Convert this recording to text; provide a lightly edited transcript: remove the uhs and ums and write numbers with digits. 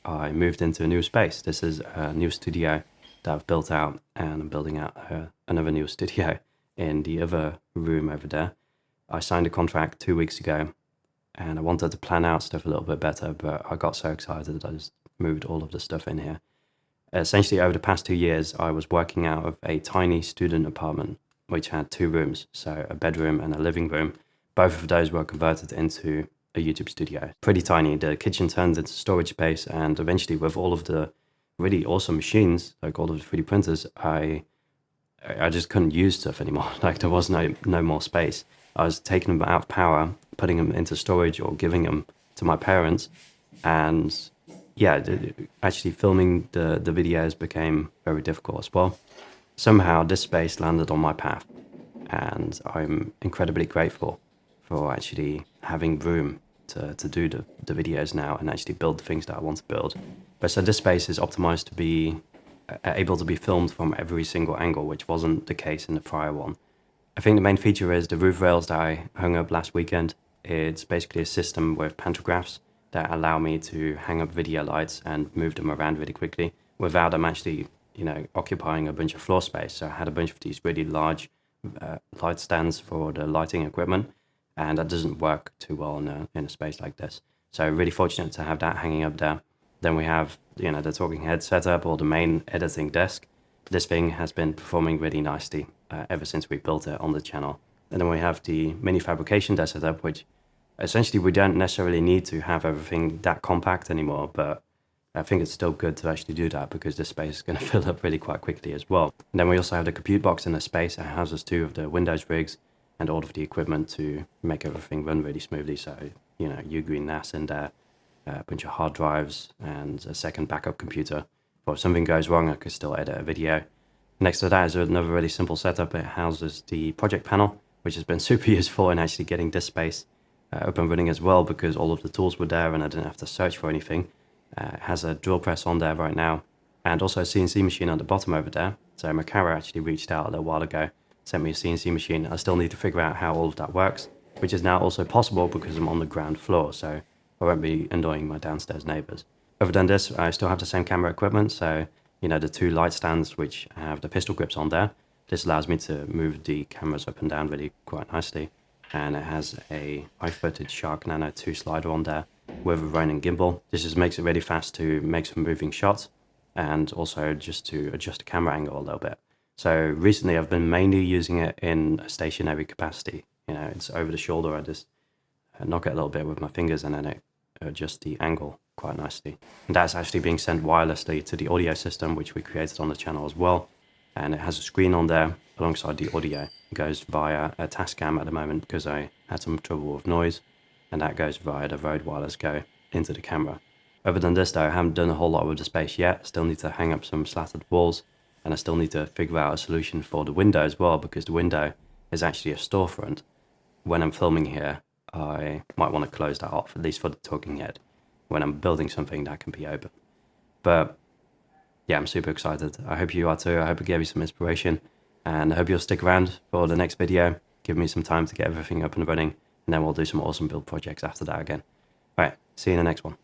I moved into a new space. This is a new studio that I've built out, and I'm building out another new studio in the other room over there. I signed a contract 2 weeks ago, and I wanted to plan out stuff a little bit better, but I got so excited that I just moved all of the stuff in here. Essentially, over the past 2 years, I was working out of a tiny student apartment, which had 2 rooms, so a bedroom and a living room. Both of those were converted into a YouTube studio. Pretty tiny. The kitchen turned into storage space, and eventually, with all of the really awesome machines, like all of the 3D printers, I just couldn't use stuff anymore. Like there was no more space. I was taking them out of power, putting them into storage, or giving them to my parents, and yeah, actually filming the videos became very difficult as well. Somehow this space landed on my path, and I'm incredibly grateful for actually having room to do the videos now and actually build the things that I want to build. But so this space is optimized to be able to be filmed from every single angle, which wasn't the case in the prior one. I think the main feature is the roof rails that I hung up last weekend. It's basically a system with pantographs that allow me to hang up video lights and move them around really quickly without them actually, occupying a bunch of floor space. So I had a bunch of these really large light stands for the lighting equipment, and that doesn't work too well in a space like this. So really fortunate to have that hanging up there. Then we have, the talking head setup or the main editing desk. This thing has been performing really nicely ever since we built it on the channel. And then we have the mini fabrication desk setup, which essentially we don't necessarily need to have everything that compact anymore, but I think it's still good to actually do that because this space is going to fill up really quite quickly as well. And then we also have the compute box in the space that houses 2 of the Windows rigs and all of the equipment to make everything run really smoothly. So, Ugreen NAS in there, a bunch of hard drives, and a second backup computer. If something goes wrong, I could still edit a video. Next to that is another really simple setup. It houses the project panel, which has been super useful in actually getting this space up and running as well, because all of the tools were there and I didn't have to search for anything. It has a drill press on there right now, and also a CNC machine at the bottom over there. So Makara actually reached out a little while ago, sent me a CNC machine. I still need to figure out how all of that works, which is now also possible because I'm on the ground floor, so I won't be annoying my downstairs neighbors. Other than this, I still have the same camera equipment, so the 2 light stands which have the pistol grips on there. This allows me to move the cameras up and down really quite nicely. And it has a high-footed Shark Nano 2 slider on there with a Ronin gimbal. This just makes it really fast to make some moving shots and also just to adjust the camera angle a little bit. So recently I've been mainly using it in a stationary capacity. It's over the shoulder. I just knock it a little bit with my fingers and then it adjusts the angle quite nicely. And that's actually being sent wirelessly to the audio system, which we created on the channel as well. And it has a screen on there alongside the audio. It goes via a Tascam at the moment because I had some trouble with noise, and that goes via the Rode Wireless Go into the camera. Other than this though, I haven't done a whole lot with the space yet. Still need to hang up some slatted walls, and I still need to figure out a solution for the window as well, because the window is actually a storefront. When I'm filming here, I might want to close that off, at least for the talking head. When I'm building something that can be open. But yeah, I'm super excited. I hope you are too. I hope it gave you some inspiration, and I hope you'll stick around for the next video. Give me some time to get everything up and running, and then we'll do some awesome build projects after that again. All right, see you in the next one.